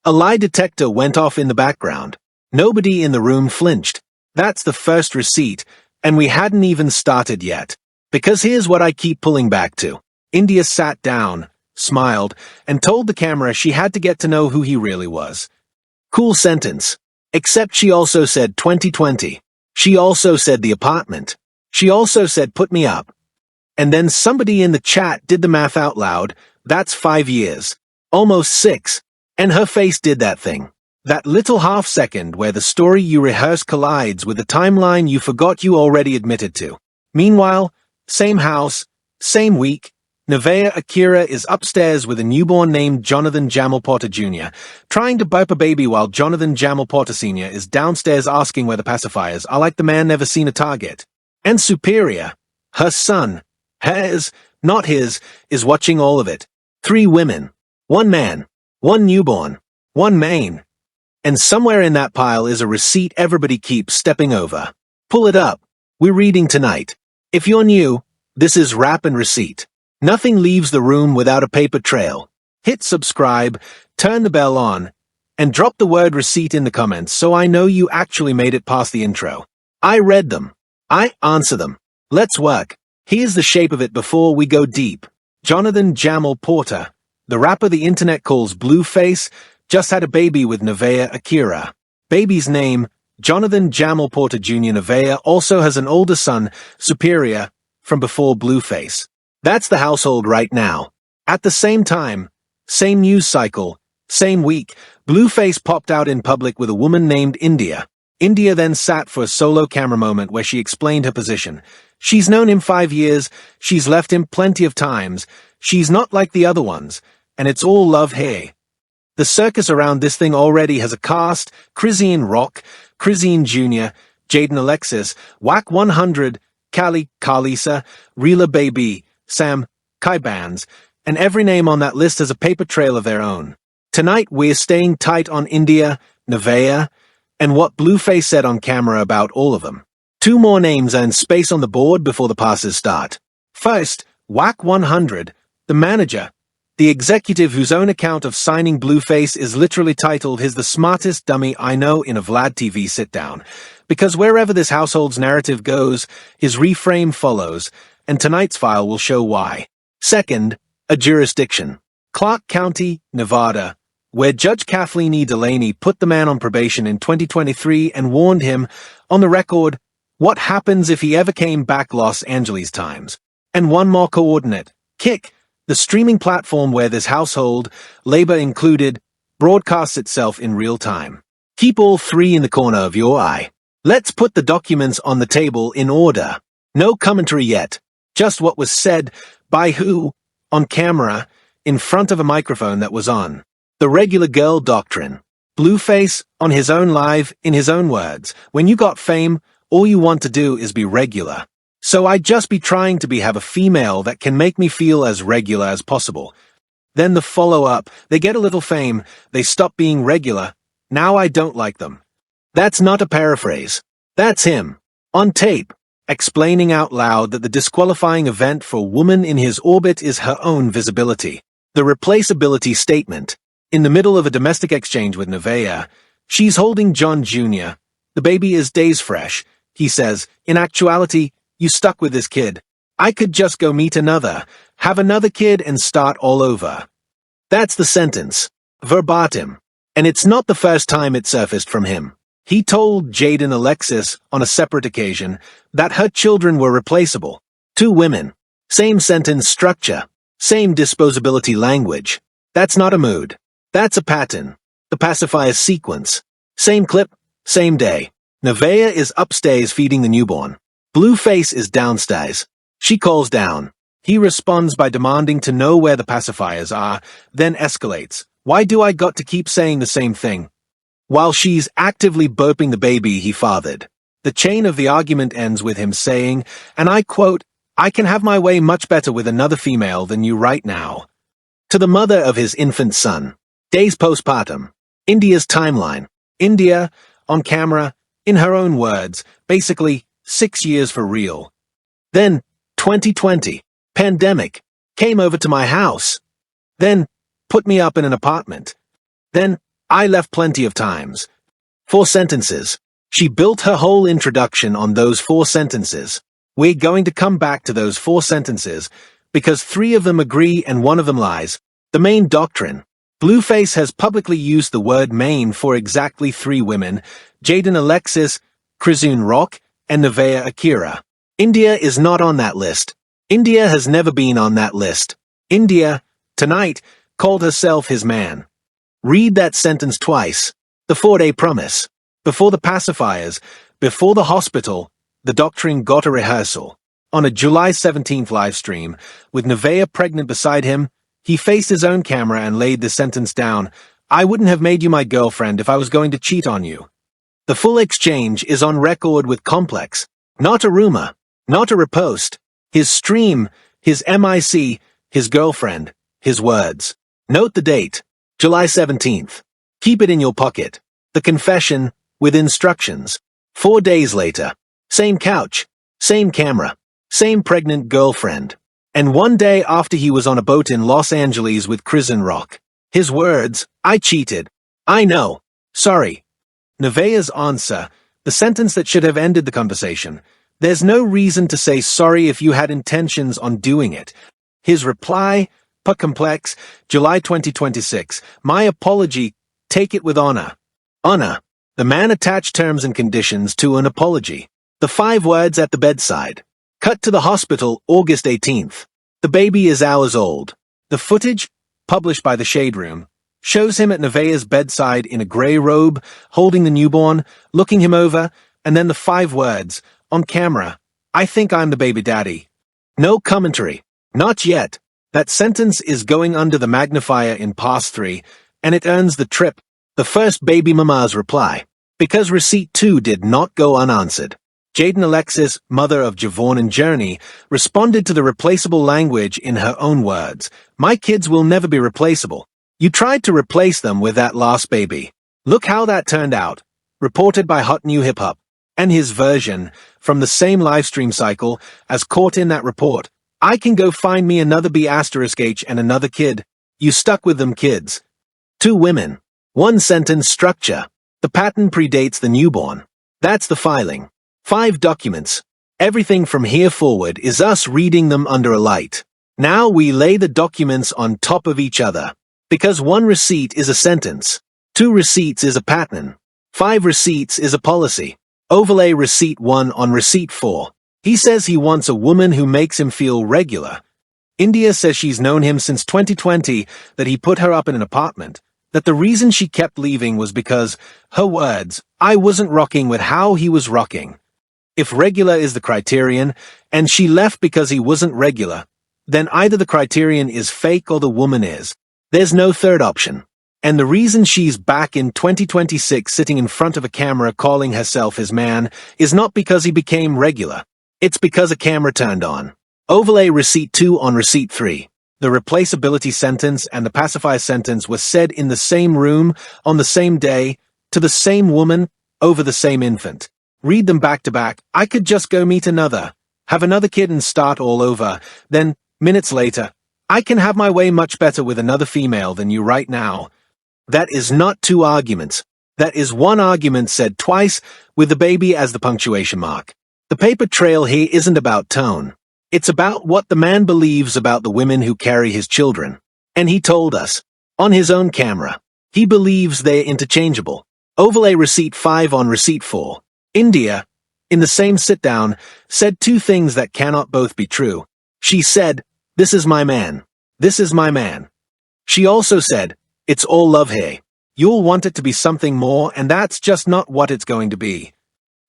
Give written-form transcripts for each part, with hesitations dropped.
A lie detector went off in the background. Nobody in the room flinched. That's the first receipt, and we hadn't even started yet. Because here's what I keep pulling back to. India sat down, smiled, and told the camera she had to get to know who he really was. Cool sentence. Except she also said 2020. She also said the apartment. She also said put me up. And then somebody in the chat did the math out loud. That's 5 years. Almost 6. And her face did that thing. That little half-second where the story you rehearse collides with the timeline you forgot you already admitted to. Meanwhile, same house, same week, Nevaeh Akira is upstairs with a newborn named Johnathan Jamall Porter Jr., trying to burp a baby while Johnathan Jamall Porter Sr. is downstairs asking where the pacifiers are like the man never seen a target. And Superior, her son, hers, not his, is watching all of it. 3 women, 1 man, 1 newborn, 1 main. And somewhere in that pile is a receipt everybody keeps stepping over. Pull it up. We're reading tonight. If you're new, this is Rap and Receipt. Nothing leaves the room without a paper trail. Hit subscribe, turn the bell on, and drop the word receipt in the comments so I know you actually made it past the intro. I read them. I answer them. Let's work. Here's the shape of it before we go deep. Johnathan Jamall Porter, the rapper the internet calls Blueface, just had a baby with Nevaeh Akira. Baby's name, Johnathan Jamall Porter Jr. Nevaeh also has an older son, Superior, from before Blueface. That's the household right now. At the same time, same news cycle, same week, Blueface popped out in public with a woman named India. India then sat for a solo camera moment where she explained her position. She's known him 5 years, she's left him plenty of times, she's not like the other ones, and it's all love here. The circus around this thing already has a cast: Chrisean Rock, Chrisean Jr., Jaidyn Alexis, Whack 100, Kalisa, Reela Baby, Sam, Kai Bands, and every name on that list has a paper trail of their own. Tonight we're staying tight on India, Nevaeh, and what Blueface said on camera about all of them. 2 more names earn space on the board before the passes start. First, Whack 100, the manager. The executive whose own account of signing Blueface is literally titled "He's the smartest dummy I know" in a Vlad TV sit-down. Because wherever this household's narrative goes, his reframe follows, and tonight's file will show why. Second, a jurisdiction. Clark County, Nevada, where Judge Kathleen E. Delaney put the man on probation in 2023 and warned him, on the record, what happens if he ever came back Los Angeles times. And one more coordinate, Kick, the streaming platform where this household, labor included, broadcasts itself in real time. Keep all 3 in the corner of your eye. Let's put the documents on the table in order. No commentary yet. Just what was said, by who, on camera, in front of a microphone that was on. The Regular Girl Doctrine. Blueface, on his own live, in his own words. When you got fame, all you want to do is be regular. So I'd just be trying to have a female that can make me feel as regular as possible. Then the follow-up, they get a little fame, they stop being regular, now I don't like them. That's not a paraphrase. That's him, on tape, explaining out loud that the disqualifying event for a woman in his orbit is her own visibility. The Replaceability Statement. In the middle of a domestic exchange with Nevaeh, she's holding John Jr. The baby is days fresh. He says, in actuality, you stuck with this kid. I could just go meet another, have another kid and start all over. That's the sentence. Verbatim. And it's not the first time it surfaced from him. He told Jaidyn Alexis, on a separate occasion, that her children were replaceable. 2 women. Same sentence structure. Same disposability language. That's not a mood. That's a pattern. The pacifier sequence. Same clip, same day. Nevaeh is upstairs feeding the newborn. Blueface is downstairs. She calls down. He responds by demanding to know where the pacifiers are, then escalates. Why do I got to keep saying the same thing? While she's actively burping the baby he fathered. The chain of the argument ends with him saying, and I quote, I can have my way much better with another female than you right now. To the mother of his infant son. Days postpartum. India's timeline. India, on camera, in her own words, basically, 6 years for real. Then, 2020, pandemic, came over to my house. Then, put me up in an apartment. Then, I left plenty of times. 4 sentences. She built her whole introduction on those 4 sentences. We're going to come back to those 4 sentences, because 3 of them agree and 1 of them lies. The main doctrine. Blueface has publicly used the word main for exactly 3 women, Jaidyn Alexis, Chrisean Rock, and Nevaeh Akira. India is not on that list. India has never been on that list. India, tonight, called herself his man. Read that sentence twice. The 4-day promise. Before the pacifiers, before the hospital, the doctrine got a rehearsal. On a July 17th live stream, with Nevaeh pregnant beside him, he faced his own camera and laid the sentence down. I wouldn't have made you my girlfriend if I was going to cheat on you. The full exchange is on record with Complex. Not a rumor. Not a repost. His stream, his MIC, his girlfriend, his words. Note the date. July 17th. Keep it in your pocket. The confession, with instructions. 4 days later. Same couch. Same camera. Same pregnant girlfriend. And 1 day after he was on a boat in Los Angeles with Chrisean Rock. His words, I cheated. I know. Sorry. Nevaeh's answer, the sentence that should have ended the conversation. There's no reason to say sorry if you had intentions on doing it. His reply, Complex, July 2026. My apology, take it with honor. Honor. The man attached terms and conditions to an apology. The 5 words at the bedside. Cut to the hospital, August 18th. The baby is hours old. The footage, published by The Shade Room, shows him at Nevaeh's bedside in a grey robe, holding the newborn, looking him over, and then the 5 words, on camera, I think I'm the baby daddy. No commentary. Not yet. That sentence is going under the magnifier in Pass 3, and it earns the trip, the first baby mama's reply, because receipt 2 did not go unanswered. Jaidyn Alexis, mother of Javon and Journey, responded to the replaceable language in her own words. My kids will never be replaceable. You tried to replace them with that last baby. Look how that turned out. Reported by Hot New Hip Hop. And his version, from the same livestream cycle, as caught in that report. I can go find me another B*H and another kid. You stuck with them kids. 2 women. 1 sentence structure. The pattern predates the newborn. That's the filing. 5 documents. Everything from here forward is us reading them under a light. Now we lay the documents on top of each other. Because 1 receipt is a sentence. 2 receipts is a pattern. 5 receipts is a policy. Overlay receipt 1 on receipt 4. He says he wants a woman who makes him feel regular. India says she's known him since 2020, that he put her up in an apartment, that the reason she kept leaving was because, her words, I wasn't rocking with how he was rocking. If regular is the criterion, and she left because he wasn't regular, then either the criterion is fake or the woman is. There's no third option. And the reason she's back in 2026 sitting in front of a camera calling herself his man is not because he became regular. It's because a camera turned on. Overlay receipt 2 on receipt 3. The replaceability sentence and the pacifier sentence were said in the same room, on the same day, to the same woman, over the same infant. Read them back to back. I could just go meet another, have another kid and start all over. Then, minutes later, I can have my way much better with another female than you right now. That is not 2 arguments. That is 1 argument said twice, with the baby as the punctuation mark. The paper trail here isn't about tone. It's about what the man believes about the women who carry his children. And he told us, on his own camera, he believes they're interchangeable. Overlay receipt 5 on receipt 4. India, in the same sit-down, said 2 things that cannot both be true. She said, this is my man. This is my man. She also said, it's all love here. You'll want it to be something more, and that's just not what it's going to be.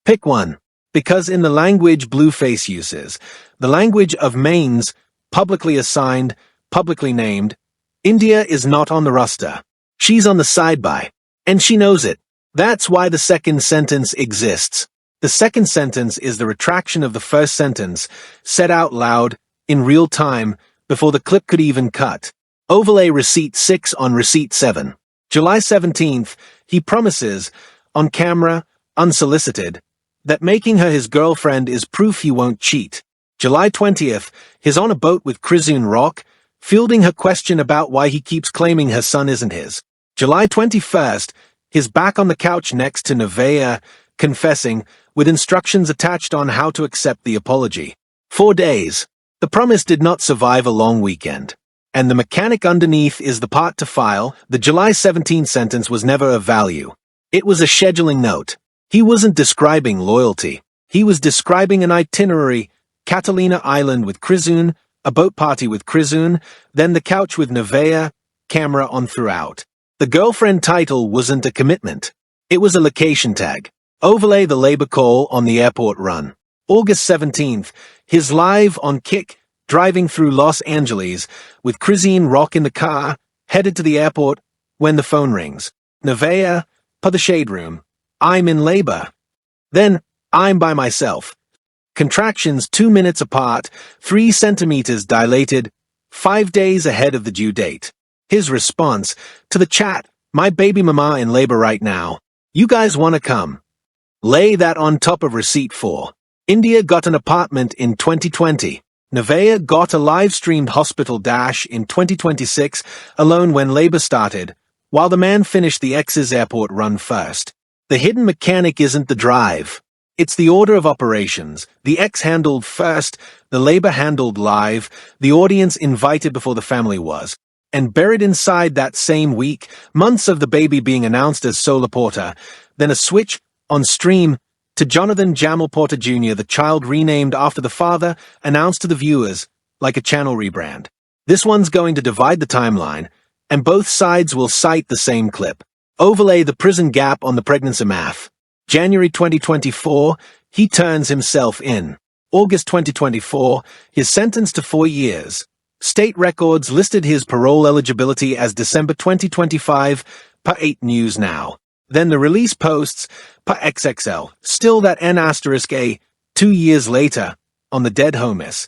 Pick one. Because in the language Blueface uses, the language of mains, publicly assigned, publicly named, India is not on the roster. She's on the side-by. And she knows it. That's why the second sentence exists. The second sentence is the retraction of the first sentence, said out loud, in real time, before the clip could even cut. Overlay receipt 6 on receipt 7. July 17th, he promises, on camera, unsolicited, that making her his girlfriend is proof he won't cheat. July 20th, he's on a boat with Chrisean Rock, fielding her question about why he keeps claiming her son isn't his. July 21st, his back on the couch next to Nevaeh, confessing, with instructions attached on how to accept the apology. 4 days. The promise did not survive a long weekend. And the mechanic underneath is the part to file. The July 17th sentence was never of value. It was a scheduling note. He wasn't describing loyalty. He was describing an itinerary: Catalina Island with Chrisean, a boat party with Chrisean, then the couch with Nevaeh, camera on throughout. The girlfriend title wasn't a commitment. It was a location tag. Overlay the labor call on the airport run. August 17th, his live on Kick, driving through Los Angeles, with Chrisean Rock in the car, headed to the airport, when the phone rings. Nevaeh, per the shade room. I'm in labor. Then, I'm by myself. Contractions 2 minutes apart, 3 centimeters dilated, 5 days ahead of the due date. His response to the chat: my baby mama in labor right now. You guys wanna come? Lay that on top of receipt 4. India got an apartment in 2020. Nevaeh got a live-streamed hospital dash in 2026, alone when labor started, while the man finished the ex's airport run first. The hidden mechanic isn't the drive. It's the order of operations. The ex handled first, the labor handled live, the audience invited before the family was. And buried inside that same week, months of the baby being announced as Solar Porter, then a switch, on stream, to Johnathan Jamall Porter Jr., the child renamed after the father, announced to the viewers, like a channel rebrand. This one's going to divide the timeline, and both sides will cite the same clip. Overlay the prison gap on the pregnancy math. January 2024, he turns himself in. August 2024, his sentence to 4 years. State records listed his parole eligibility as December 2025, per 8 News Now. Then the release posts, per XXL, still that N*A, 2 years later, on the dead homice.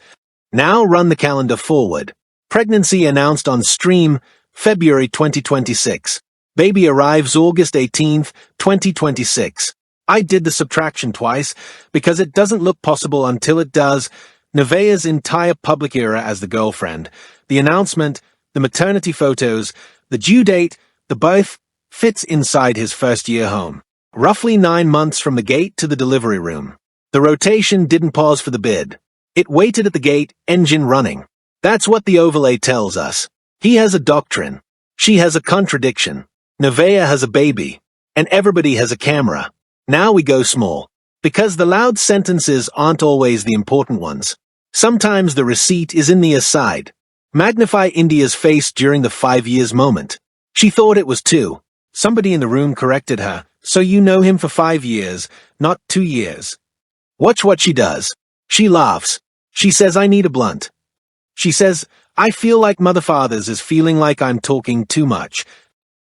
Now run the calendar forward. Pregnancy announced on stream, February 2026. Baby arrives August 18th, 2026. I did the subtraction twice, because it doesn't look possible until it does. Nevaeh's entire public era as the girlfriend, the announcement, the maternity photos, the due date, the birth, fits inside his first-year home. Roughly 9 months from the gate to the delivery room. The rotation didn't pause for the bid. It waited at the gate, engine running. That's what the overlay tells us. He has a doctrine. She has a contradiction. Nevaeh has a baby. And everybody has a camera. Now we go small. Because the loud sentences aren't always the important ones. Sometimes the receipt is in the aside. Magnify India's face during the 5 years moment. She thought it was 2. Somebody in the room corrected her. So you know him for 5 years, not 2 years. Watch what she does. She laughs. She says, I need a blunt. She says, I feel like Mother Fathers is feeling like I'm talking too much.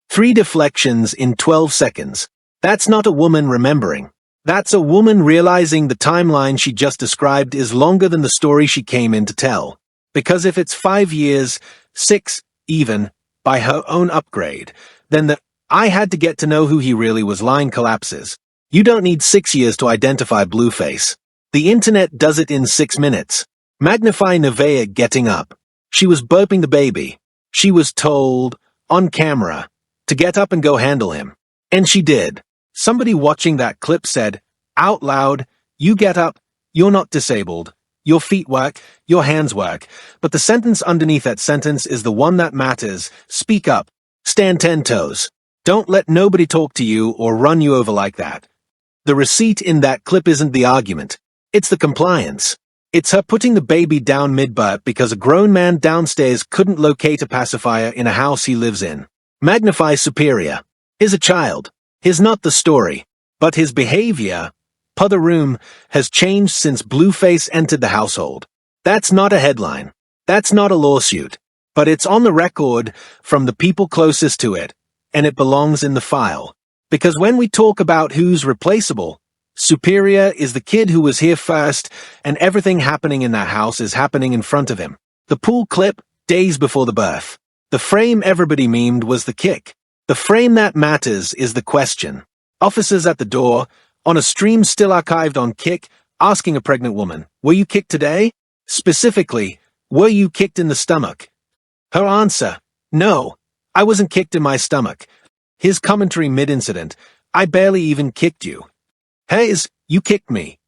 3 deflections in 12 seconds. That's not a woman remembering. That's a woman realizing the timeline she just described is longer than the story she came in to tell. Because if it's 5 years, 6, even, by her own upgrade, then the I had to get to know who he really was line collapses. You don't need 6 years to identify Blueface. The internet does it in 6 minutes. Magnify Nevaeh getting up. She was burping the baby. She was told, on camera, to get up and go handle him. And she did. Somebody watching that clip said, out loud, you get up, you're not disabled. Your feet work, your hands work. But the sentence underneath that sentence is the one that matters. Speak up. Stand 10 toes. Don't let nobody talk to you or run you over like that. The receipt in that clip isn't the argument. It's the compliance. It's her putting the baby down mid-burp because a grown man downstairs couldn't locate a pacifier in a house he lives in. Magnify superior. He's a child. He's not the story. But his behavior, per the room, has changed since Blueface entered the household. That's not a headline. That's not a lawsuit. But it's on the record from the people closest to it, and it belongs in the file. Because when we talk about who's replaceable, superior is the kid who was here first, and everything happening in that house is happening in front of him. The pool clip, days before the birth. The frame everybody memed was the kick. The frame that matters is the question. Officers at the door, on a stream still archived on Kick, asking a pregnant woman, were you kicked today? Specifically, were you kicked in the stomach? Her answer, no, I wasn't kicked in my stomach. His commentary mid-incident, "I barely even kicked you." Hayes, you kicked me.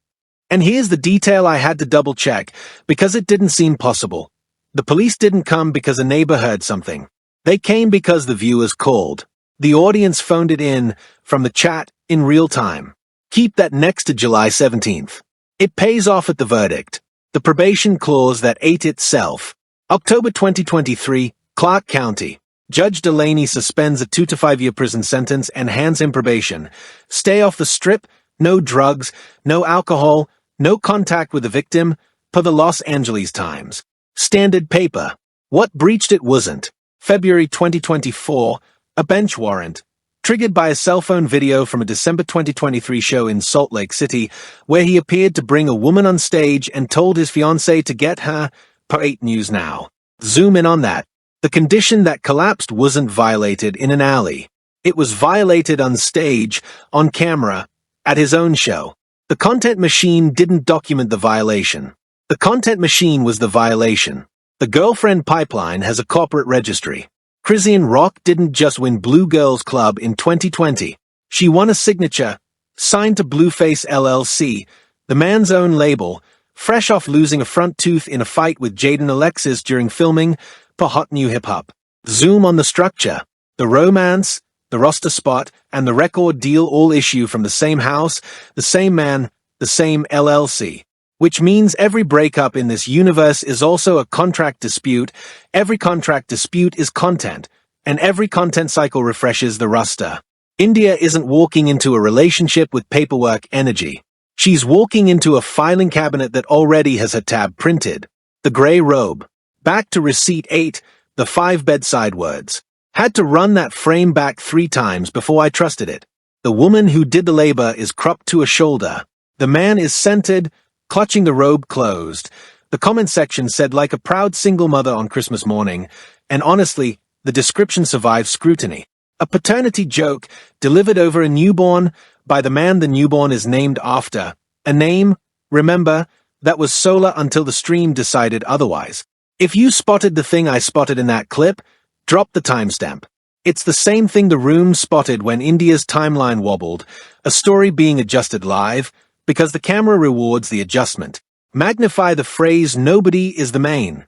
And here's the detail I had to double-check, because it didn't seem possible. The police didn't come because a neighbor heard something. They came because the viewers called. The audience phoned it in from the chat in real time. Keep that next to July 17th. It pays off at the verdict. The probation clause that ate itself. October 2023, Clark County. Judge Delaney suspends a 2 to 5 year prison sentence and hands him probation. Stay off the strip, no drugs, no alcohol, no contact with the victim, per the Los Angeles Times. Standard paper. What breached it wasn't. February 2024, a bench warrant. Triggered by a cell phone video from a December 2023 show in Salt Lake City, where he appeared to bring a woman on stage and told his fiancée to get her, per 8 News Now. Zoom in on that. The condition that collapsed wasn't violated in an alley. It was violated on stage, on camera, at his own show. The content machine didn't document the violation. The content machine was the violation. The girlfriend pipeline has a corporate registry. Chrisean Rock didn't just win Blue Girls Club in 2020. She won a signature, signed to Blueface LLC, the man's own label, fresh off losing a front tooth in a fight with Jaidyn Alexis during filming for Hot New Hip Hop. Zoom on the structure. The romance, the roster spot, and the record deal all issue from the same house, the same man, the same LLC. Which means every breakup in this universe is also a contract dispute, every contract dispute is content, and every content cycle refreshes the roster. India isn't walking into a relationship with paperwork energy. She's walking into a filing cabinet that already has her tab printed. The gray robe. Back to receipt 8, the 5 bedside words. Had to run that frame back 3 times before I trusted it. The woman who did the labor is cropped to a shoulder. The man is centered, clutching the robe closed. The comment section said like a proud single mother on Christmas morning, and honestly, the description survived scrutiny. A paternity joke delivered over a newborn by the man the newborn is named after. A name, remember, that was solar until the stream decided otherwise. If you spotted the thing I spotted in that clip, drop the timestamp. It's the same thing the room spotted when India's timeline wobbled, a story being adjusted live, because the camera rewards the adjustment. Magnify the phrase "nobody is the main."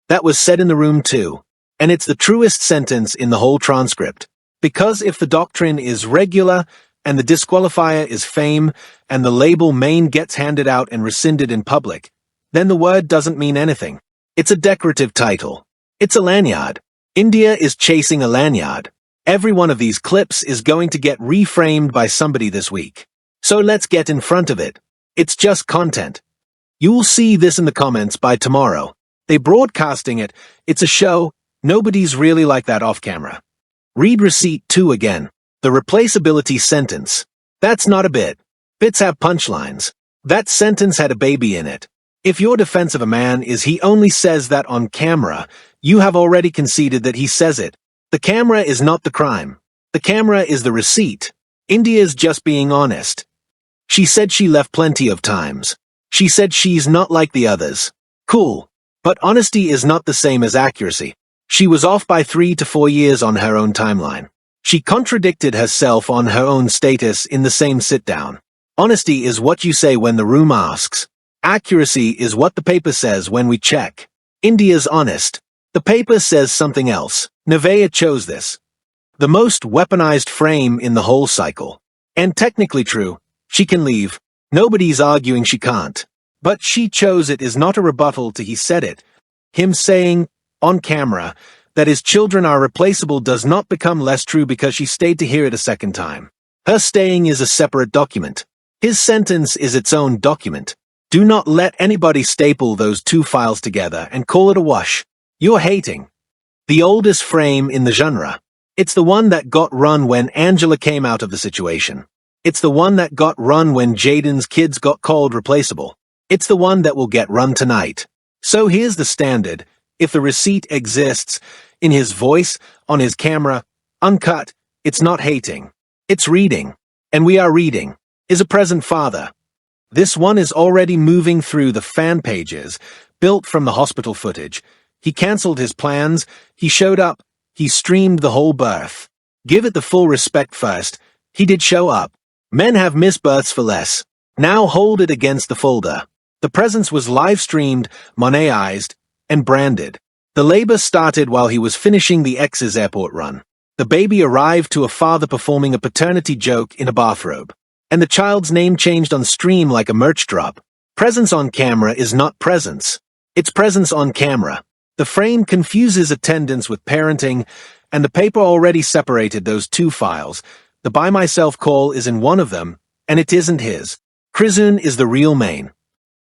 That was said in the room too, and it's the truest sentence in the whole transcript. Because if the doctrine is regular, and the disqualifier is fame, and the label main gets handed out and rescinded in public, then the word doesn't mean anything. It's a decorative title. It's a lanyard. India is chasing a lanyard. Every one of these clips is going to get reframed by somebody this week. So let's get in front of it. It's just content. You'll see this in the comments by tomorrow. They broadcasting it. It's a show. Nobody's really like that off camera. Read receipt 2 again. The replaceability sentence. That's not a bit. Bits have punchlines. That sentence had a baby in it. If your defense of a man is he only says that on camera, you have already conceded that he says it. The camera is not the crime. The camera is the receipt. India's just being honest. She said she left plenty of times. She said she's not like the others. Cool. But honesty is not the same as accuracy. She was off by 3 to 4 years on her own timeline. She contradicted herself on her own status in the same sit-down. Honesty is what you say when the room asks. Accuracy is what the paper says when we check. India's honest. The paper says something else. Nevaeh chose this. The most weaponized frame in the whole cycle. And technically true. She can leave. Nobody's arguing she can't. But she chose it is not a rebuttal to he said it. Him saying, on camera, that his children are replaceable does not become less true because she stayed to hear it a second time. Her staying is a separate document. His sentence is its own document. Do not let anybody staple those 2 files together and call it a wash. You're hating. The oldest frame in the genre. It's the one that got run when Angela came out of the situation. It's the one that got run when Jaidyn's kids got called replaceable. It's the one that will get run tonight. So here's the standard. If the receipt exists, in his voice, on his camera, uncut, it's not hating. It's reading. And we are reading. Is a present father. This one is already moving through the fan pages, built from the hospital footage. He cancelled his plans. He showed up. He streamed the whole birth. Give it the full respect first. He did show up. Men have misbirths for less. Now hold it against the folder. The presence was live-streamed, monetized, and branded. The labor started while he was finishing the ex's airport run. The baby arrived to a father performing a paternity joke in a bathrobe. And the child's name changed on stream like a merch drop. Presence on camera is not presence. It's presence on camera. The frame confuses attendance with parenting, and the paper already separated those two files. The by myself call is in one of them, and it isn't his. Chrisean is the real main.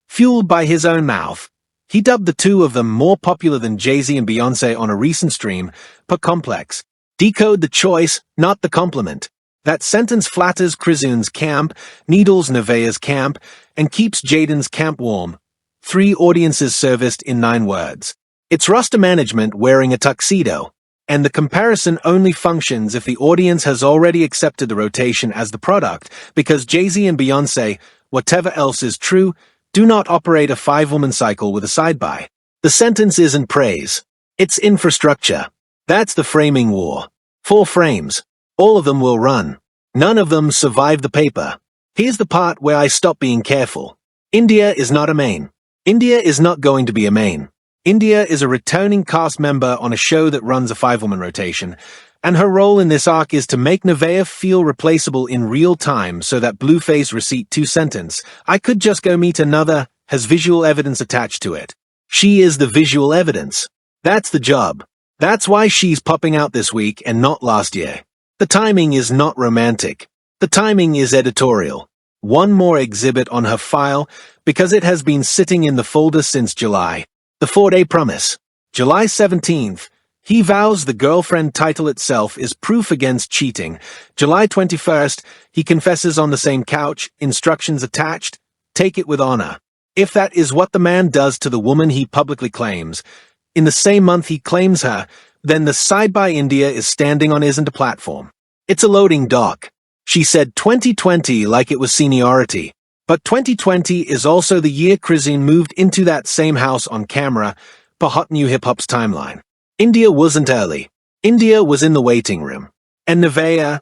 Fueled by his own mouth, he dubbed the two of them more popular than Jay-Z and Beyonce on a recent stream, per complex. Decode the choice, not the compliment. That sentence flatters Chrisean's camp, needles Nevaeh's camp, and keeps Jaidyn's camp warm. 3 audiences serviced in 9 words. It's roster management wearing a tuxedo, and the comparison only functions if the audience has already accepted the rotation as the product, because Jay-Z and Beyonce, whatever else is true, do not operate a 5-woman cycle with a side-by. The sentence isn't praise. It's infrastructure. That's the framing war. 4 frames. All of them will run. None of them survive the paper. Here's the part where I stop being careful. India is not a main. India is not going to be a main. India is a returning cast member on a show that runs a 5-woman rotation, and her role in this arc is to make Nevaeh feel replaceable in real time so that Blueface receipt 2 sentence, I could just go meet another, has visual evidence attached to it. She is the visual evidence. That's the job. That's why she's popping out this week and not last year. The timing is not romantic. The timing is editorial. One more exhibit on her file, because it has been sitting in the folder since July. The 4-day promise. July 17th. He vows the girlfriend title itself is proof against cheating. July 21st. He confesses on the same couch, instructions attached. Take it with honor. If that is what the man does to the woman he publicly claims, in the same month he claims her, then the side-by India is standing on isn't a platform. It's a loading dock. She said 2020 like it was seniority. But 2020 is also the year Chrisean moved into that same house on camera, per Hot New Hip Hop's timeline. India wasn't early. India was in the waiting room. And Nevaeh,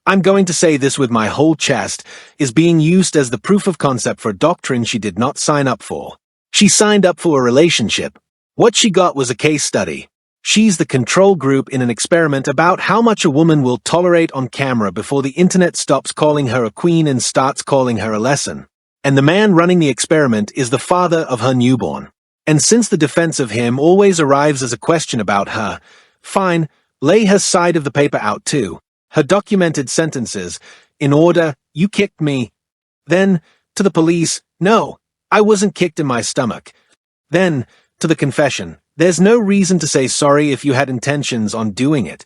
I'm going to say this with my whole chest, is being used as the proof of concept for a doctrine she did not sign up for. She signed up for a relationship. What she got was a case study. She's the control group in an experiment about how much a woman will tolerate on camera before the internet stops calling her a queen and starts calling her a lesson. And the man running the experiment is the father of her newborn. And since the defense of him always arrives as a question about her, fine, lay her side of the paper out too. Her documented sentences, in order, you kicked me. Then, to the police, no, I wasn't kicked in my stomach. Then, to the confession, there's no reason to say sorry if you had intentions on doing it.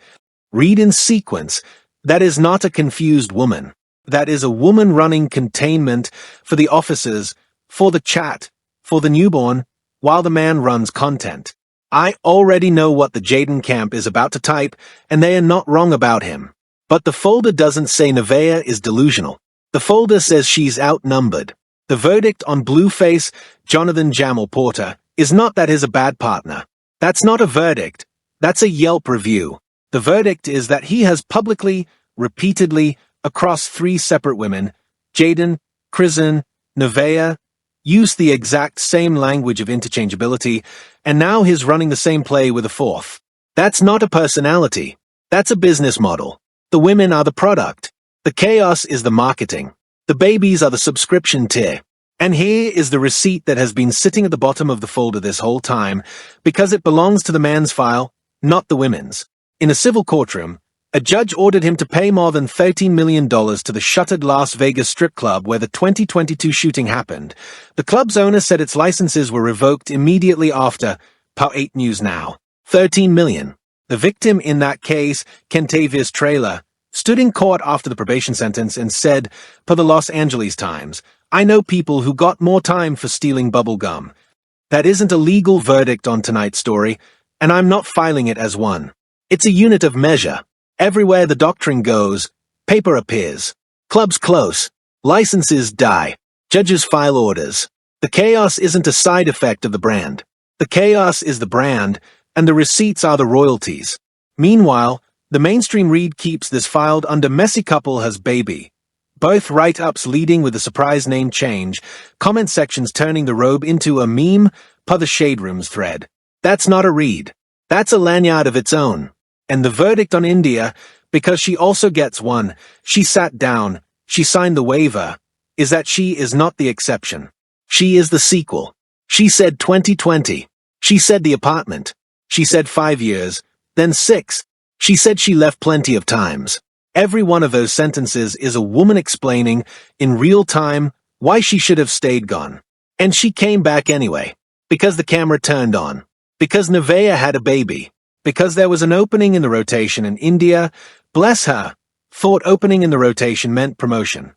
Read in sequence. That is not a confused woman. That is a woman running containment for the officers, for the chat, for the newborn, while the man runs content. I already know what the Jaidyn camp is about to type, and they are not wrong about him. But the folder doesn't say Nevaeh is delusional. The folder says she's outnumbered. The verdict on Blueface, Johnathan Jamall Porter, is not that he's a bad partner. That's not a verdict. That's a Yelp review. The verdict is that he has publicly, repeatedly, across 3 separate women, Jaidyn, Chrisean, Nevaeh, used the exact same language of interchangeability, and now he's running the same play with a 4th. That's not a personality. That's a business model. The women are the product. The chaos is the marketing. The babies are the subscription tier. And here is the receipt that has been sitting at the bottom of the folder this whole time, because it belongs to the man's file, not the women's. In a civil courtroom, a judge ordered him to pay more than $13 million to the shuttered Las Vegas strip club where the 2022 shooting happened. The club's owner said its licenses were revoked immediately after, per 8 News Now. $13 million. The victim in that case, Kentavious Traylor, stood in court after the probation sentence and said, per the Los Angeles Times, I know people who got more time for stealing bubble gum. That isn't a legal verdict on tonight's story, and I'm not filing it as one. It's a unit of measure. Everywhere the doctrine goes, paper appears. Clubs close. Licenses die. Judges file orders. The chaos isn't a side effect of the brand. The chaos is the brand, and the receipts are the royalties. Meanwhile, The mainstream read keeps this filed under messy couple has baby. Both write-ups leading with a surprise name change, comment sections turning the robe into a meme per the Shade Room's thread. That's not a read. That's a lanyard of its own. And the verdict on India, because she also gets one, she sat down, she signed the waiver, is that she is not the exception. She is the sequel. She said 2020. She said the apartment. She said 5 years, then 6. She said she left plenty of times. Every one of those sentences is a woman explaining, in real time, why she should have stayed gone. And she came back anyway. Because the camera turned on. Because Nevaeh had a baby. Because there was an opening in the rotation and India, bless her, thought opening in the rotation meant promotion.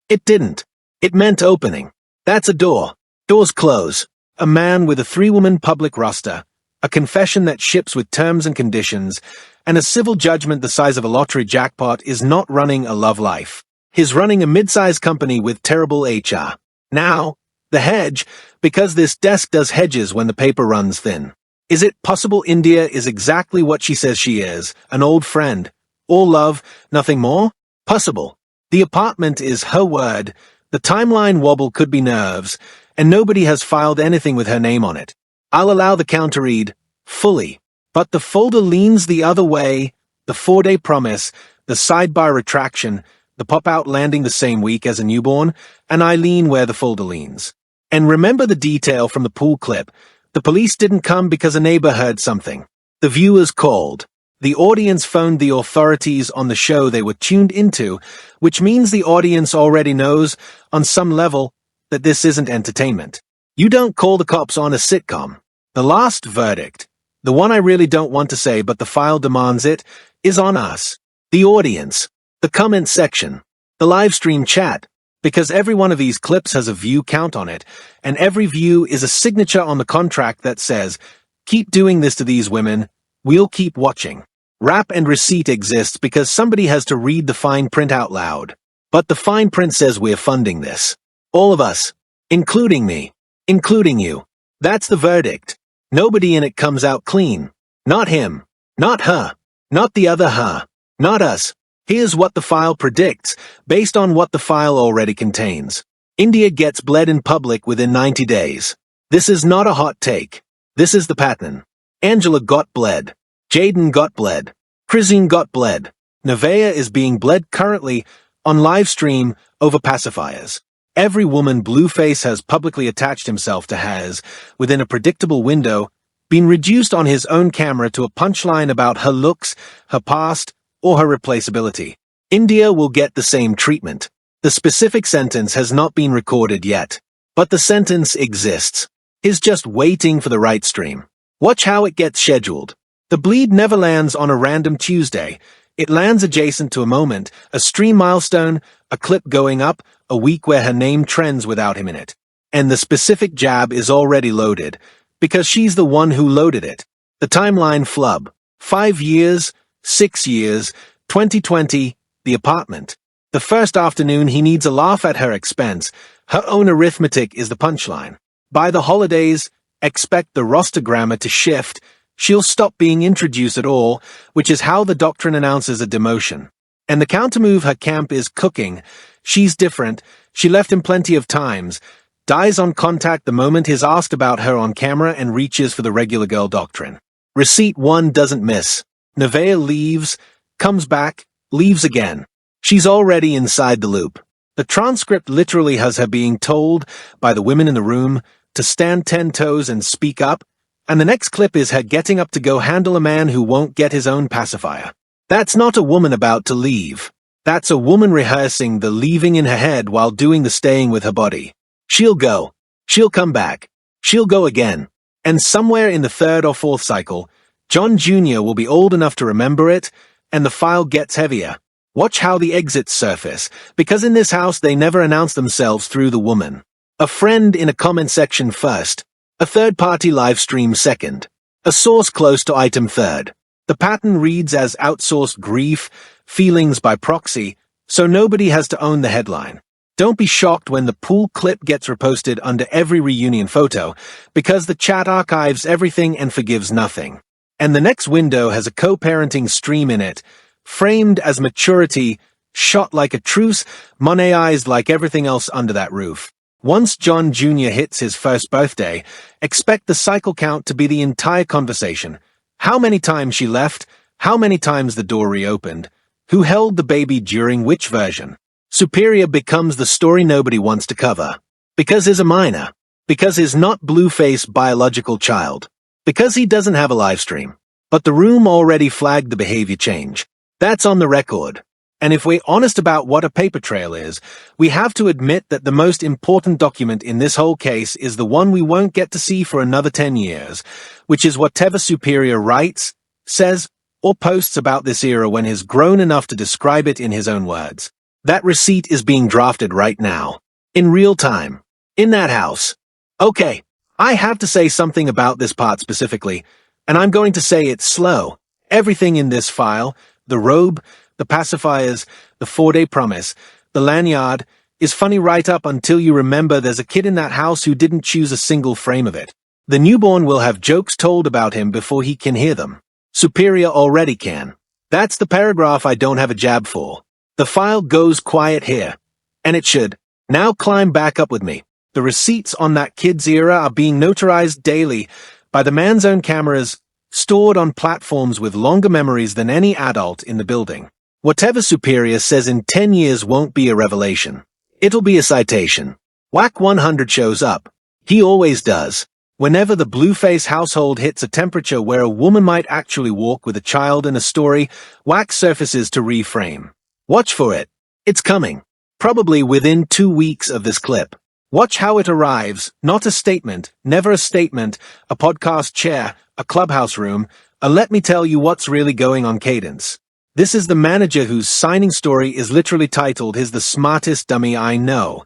It didn't. It meant opening. That's a door. Doors close. A man with a 3-woman public roster. A confession that ships with terms and conditions, and a civil judgment the size of a lottery jackpot is not running a love life. He's running a mid-sized company with terrible HR. Now, the hedge, because this desk does hedges when the paper runs thin. Is it possible India is exactly what she says she is, an old friend? All love, nothing more? Possible. The apartment is her word, the timeline wobble could be nerves, and nobody has filed anything with her name on it. I'll allow the counter-read, fully. But the folder leans the other way, the 4-day promise, the sidebar retraction, the pop-out landing the same week as a newborn, and I lean where the folder leans. And remember the detail from the pool clip. The police didn't come because a neighbor heard something. The viewers called. The audience phoned the authorities on the show they were tuned into, which means the audience already knows, on some level, that this isn't entertainment. You don't call the cops on a sitcom. The last verdict, the one I really don't want to say but the file demands it, is on us. The audience. The comment section. The live stream chat. Because every one of these clips has a view count on it, and every view is a signature on the contract that says, keep doing this to these women, we'll keep watching. Wrap and receipt exists because somebody has to read the fine print out loud. But the fine print says we're funding this. All of us. Including me. Including you. That's the verdict. Nobody in it comes out clean. Not him. Not her. Not the other her. Not us. Here's what the file predicts, based on what the file already contains. India gets bled in public within 90 days. This is not a hot take. This is the pattern. Angela got bled. Jaidyn got bled. Chrisean got bled. Nevaeh is being bled currently on live stream over pacifiers. Every woman Blueface has publicly attached himself to has, within a predictable window, been reduced on his own camera to a punchline about her looks, her past, or her replaceability. India will get the same treatment. The specific sentence has not been recorded yet, but the sentence exists. Is just waiting for the right stream. Watch how it gets scheduled. The bleed never lands on a random Tuesday. It lands adjacent to a moment, a stream milestone, a clip going up, a week where her name trends without him in it. And the specific jab is already loaded, because she's the one who loaded it. The timeline flub. 5 years, 6 years, 2020, the apartment. The first afternoon he needs a laugh at her expense. Her own arithmetic is the punchline. By the holidays, expect the roster grammar to shift. She'll stop being introduced at all, which is how the doctrine announces a demotion. And the countermove her camp is cooking. She's different. She left him plenty of times. Dies on contact the moment he's asked about her on camera and reaches for the Regular Girl Doctrine. Receipt 1 doesn't miss. Nevaeh leaves, comes back, leaves again. She's already inside the loop. The transcript literally has her being told by the women in the room to stand 10 toes and speak up, and the next clip is her getting up to go handle a man who won't get his own pacifier. That's not a woman about to leave. That's a woman rehearsing the leaving in her head while doing the staying with her body. She'll go. She'll come back. She'll go again. And somewhere in the 3rd or 4th cycle, John Jr. will be old enough to remember it, and the file gets heavier. Watch how the exits surface, because in this house they never announce themselves through the woman. A friend in a comment section first, a third-party live stream second, a source close to item 3rd. The pattern reads as outsourced grief, feelings by proxy, so nobody has to own the headline. Don't be shocked when the pool clip gets reposted under every reunion photo, because the chat archives everything and forgives nothing. And the next window has a co-parenting stream in it, framed as maturity, shot like a truce, Monetized like everything else under that roof. Once John Jr. hits his first birthday, expect the cycle count to be the entire conversation. How many times she left, how many times the door reopened, who held the baby during which version. Superior becomes the story nobody wants to cover. Because he's a minor. Because he's not Blueface biological child. Because he doesn't have a live stream. But the room already flagged the behavior change. That's on the record. And if we're honest about what a paper trail is, we have to admit that the most important document in this whole case is the one we won't get to see for another 10 years, which is whatever Superior writes, says, or posts about this era when he's grown enough to describe it in his own words. That receipt is being drafted right now. In real time. In that house. Okay, I have to say something about this part specifically, and I'm going to say it's slow. Everything in this file, the robe, the pacifiers, the 4-day promise, the lanyard, is funny right up until you remember there's a kid in that house who didn't choose a single frame of it. The newborn will have jokes told about him before he can hear them. Superior already can. That's the paragraph I don't have a jab for. The file goes quiet here. And it should. Now climb back up with me. The receipts on that kid's era are being notarized daily by the man's own cameras, stored on platforms with longer memories than any adult in the building. Whatever Superior says in 10 years won't be a revelation. It'll be a citation. Whack 100 shows up. He always does. Whenever the Blueface household hits a temperature where a woman might actually walk with a child in a story, Whack surfaces to reframe. Watch for it. It's coming. Probably within 2 weeks of this clip. Watch how it arrives, not a statement, never a statement, a podcast chair, a clubhouse room, a let me tell you what's really going on cadence. This is the manager whose signing story is literally titled "He's the smartest dummy I know."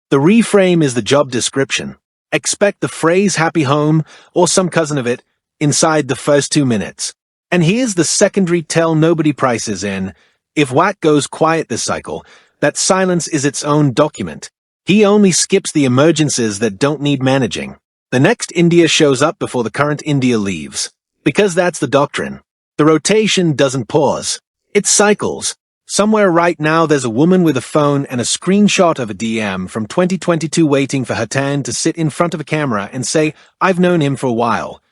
The reframe is the job description. Expect the phrase happy home, or some cousin of it, inside the first 2 minutes. And here's the secondary tell nobody prices in. If Whack goes quiet this cycle, that silence is its own document. He only skips the emergencies that don't need managing. The next India shows up before the current India leaves. Because that's the doctrine. The rotation doesn't pause. It cycles. Somewhere right now there's a woman with a phone and a screenshot of a DM from 2022 waiting for her turn to sit in front of a camera and say, "I've known him for a while."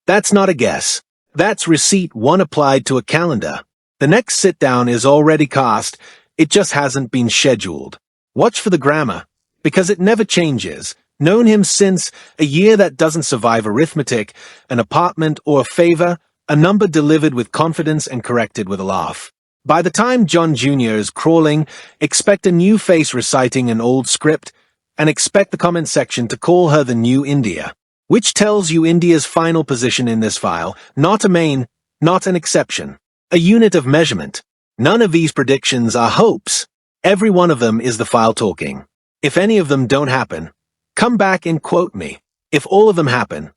That's not a guess. That's receipt 1 applied to a calendar. The next sit-down is already cast, it just hasn't been scheduled. Watch for the grammar, because it never changes. Known him since, a year that doesn't survive arithmetic, an apartment or a favor, a number delivered with confidence and corrected with a laugh. By the time John Jr. is crawling, expect a new face reciting an old script, and expect the comment section to call her the new India. Which tells you India's final position in this file, not a main, not an exception. A unit of measurement. None of these predictions are hopes. Every one of them is the file talking. If any of them don't happen, come back and quote me. If all of them happen,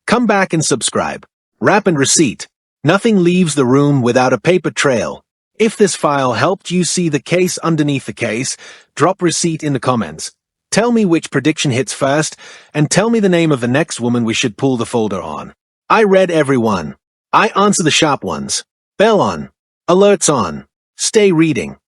come back and subscribe. Wrap and receipt. Nothing leaves the room without a paper trail. If this file helped you see the case underneath the case, drop receipt in the comments. Tell me which prediction hits first, and tell me the name of the next woman we should pull the folder on. I read every one. I answer the sharp ones. Bell on. Alerts on. Stay reading.